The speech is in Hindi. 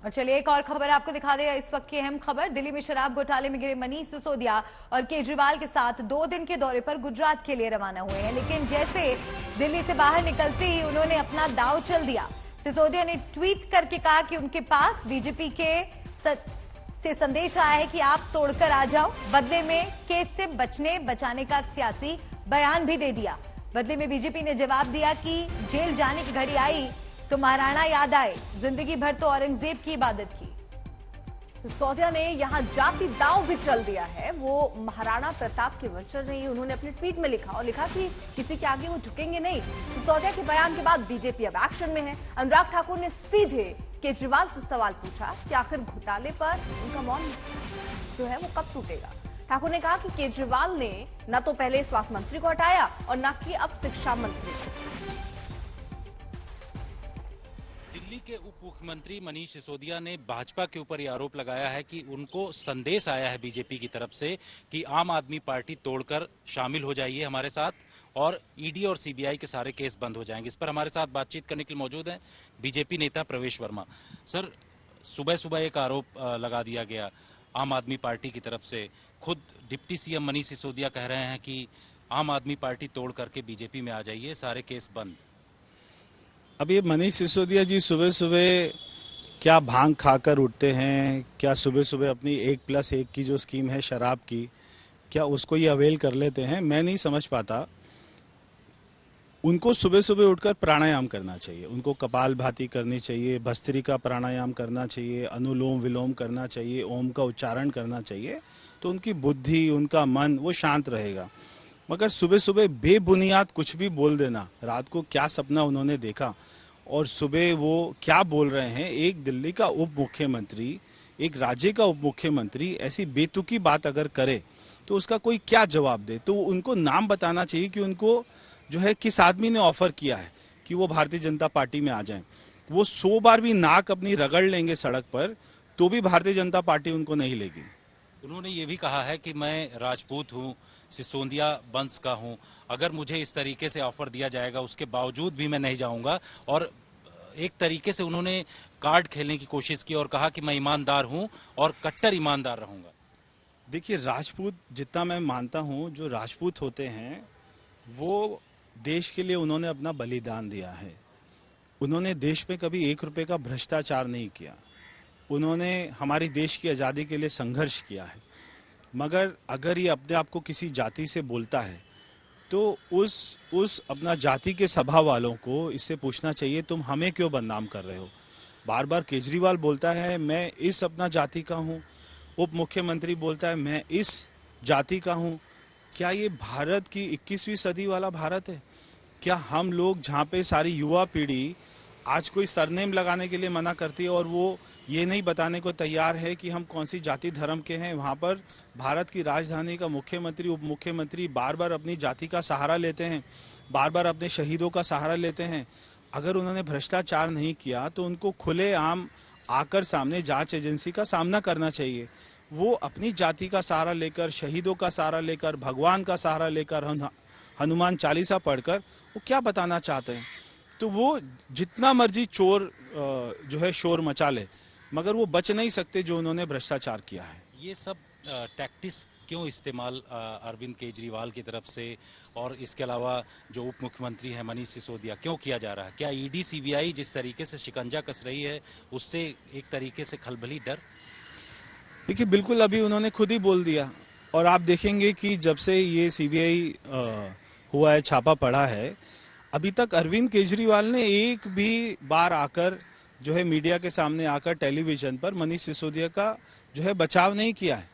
और चलिए एक और खबर आपको दिखा दे, इस वक्त की अहम खबर। दिल्ली में शराब घोटाले में घिरे मनीष सिसोदिया और केजरीवाल के साथ 2 दिन के दौरे पर गुजरात के लिए रवाना हुए हैं, लेकिन जैसे दिल्ली से बाहर निकलते ही उन्होंने अपना दांव चल दिया। सिसोदिया ने ट्वीट करके कहा कि उनके पास बीजेपी से संदेश आया है कि आप तोड़कर आ जाओ। बदले में केस से बचाने का सियासी बयान भी दे दिया। बदले में बीजेपी ने जवाब दिया कि जेल जाने की घड़ी आई तो महाराणा याद आए, जिंदगी भर तो औरंगजेब की इबादत की। सिसोदिया ने यहां जाति दांव भी चल दिया है। वो महाराणा प्रताप के वंशज नहीं, उन्होंने अपने ट्वीट में लिखा कि किसी के आगे वो झुकेंगे नहीं। सिसोदिया के बयान के बाद बीजेपी अब एक्शन में है। अनुराग ठाकुर ने सीधे केजरीवाल से सवाल पूछा कि आखिर घोटाले पर उनका मौन जो है वो कब टूटेगा। ठाकुर ने कहा कि केजरीवाल ने न तो पहले स्वास्थ्य मंत्री को हटाया और न कि अब शिक्षा मंत्री को। दिल्ली के उप मुख्यमंत्री मनीष सिसोदिया ने भाजपा के ऊपर यह आरोप लगाया है कि उनको संदेश आया है बीजेपी की तरफ से कि आम आदमी पार्टी तोड़कर शामिल हो जाइए हमारे साथ और ईडी और सीबीआई के सारे केस बंद हो जाएंगे। इस पर हमारे साथ बातचीत करने के लिए मौजूद हैं बीजेपी नेता प्रवेश वर्मा। सर, सुबह सुबह एक आरोप लगा दिया गया आम आदमी पार्टी की तरफ से। खुद डिप्टी सीएम मनीष सिसोदिया कह रहे हैं कि आम आदमी पार्टी तोड़ करके बीजेपी में आ जाइए, सारे केस बंद। अब ये मनीष सिसोदिया जी सुबह सुबह क्या भांग खाकर उठते हैं, क्या सुबह सुबह अपनी 1+1 की जो स्कीम है शराब की, क्या उसको ये अवेल कर लेते हैं, मैं नहीं समझ पाता। उनको सुबह सुबह उठकर प्राणायाम करना चाहिए, उनको कपालभाति करनी चाहिए, भस्त्रिका प्राणायाम करना चाहिए, अनुलोम विलोम करना चाहिए, ओम का उच्चारण करना चाहिए, तो उनकी बुद्धि, उनका मन वो शांत रहेगा। मगर सुबह सुबह बेबुनियाद कुछ भी बोल देना, रात को क्या सपना उन्होंने देखा और सुबह वो क्या बोल रहे हैं। एक दिल्ली का उप मुख्यमंत्री, एक राज्य का उप मुख्यमंत्री ऐसी बेतुकी बात अगर करे तो उसका कोई क्या जवाब दे। तो उनको नाम बताना चाहिए कि उनको जो है किस आदमी ने ऑफर किया है कि वो भारतीय जनता पार्टी में आ जाएं। वो 100 बार भी नाक अपनी रगड़ लेंगे सड़क पर तो भी भारतीय जनता पार्टी उनको नहीं लेगी। उन्होंने ये भी कहा है कि मैं राजपूत हूं, सिसोदिया वंश का हूं, अगर मुझे इस तरीके से ऑफर दिया जाएगा उसके बावजूद भी मैं नहीं जाऊंगा। और एक तरीके से उन्होंने कार्ड खेलने की कोशिश की और कहा कि मैं ईमानदार हूं और कट्टर ईमानदार रहूंगा। देखिए, राजपूत जितना मैं मानता हूं, जो राजपूत होते हैं वो देश के लिए उन्होंने अपना बलिदान दिया है। उन्होंने देश में कभी 1 रुपए का भ्रष्टाचार नहीं किया। उन्होंने हमारी देश की आज़ादी के लिए संघर्ष किया है। मगर अगर ये अपने आप को किसी जाति से बोलता है तो उस अपना जाति के सभा वालों को इससे पूछना चाहिए तुम हमें क्यों बदनाम कर रहे हो। बार बार केजरीवाल बोलता है मैं इस अपना जाति का हूँ, उप मुख्यमंत्री बोलता है मैं इस जाति का हूँ। क्या ये भारत की 21वीं सदी वाला भारत है? क्या हम लोग जहाँ पे सारी युवा पीढ़ी आज कोई सरनेम लगाने के लिए मना करती है और वो ये नहीं बताने को तैयार है कि हम कौन सी जाति धर्म के हैं, वहाँ पर भारत की राजधानी का मुख्यमंत्री, उप मुख्यमंत्री बार बार अपनी जाति का सहारा लेते हैं, बार बार अपने शहीदों का सहारा लेते हैं। अगर उन्होंने भ्रष्टाचार नहीं किया तो उनको खुलेआम आकर सामने जांच एजेंसी का सामना करना चाहिए। वो अपनी जाति का सहारा लेकर, शहीदों का सहारा लेकर, भगवान का सहारा लेकर, हनुमान चालीसा पढ़कर वो क्या बताना चाहते हैं। तो वो जितना मर्जी चोर जो है शोर मचा ले, मगर वो बच नहीं सकते जो उन्होंने भ्रष्टाचार किया है। ये सब टैक्टिक्स क्यों इस्तेमाल अरविंद केजरीवाल की तरफ से और इसके अलावा जो उप मुख्यमंत्री हैं मनीष सिसोदिया क्यों किया जा रहा है? क्या ईडी सीबीआई जिस तरीके से शिकंजा कस रही है उससे एक तरीके से खलबली डर? देखिए, बिल्कुल अभी उन्होंने खुद ही बोल दिया और आप देखेंगे कि जब से ये सीबीआई हुआ है, छापा पड़ा है, अभी तक अरविंद केजरीवाल ने एक भी बार आकर जो है मीडिया के सामने आकर टेलीविजन पर मनीष सिसोदिया का जो है बचाव नहीं किया है।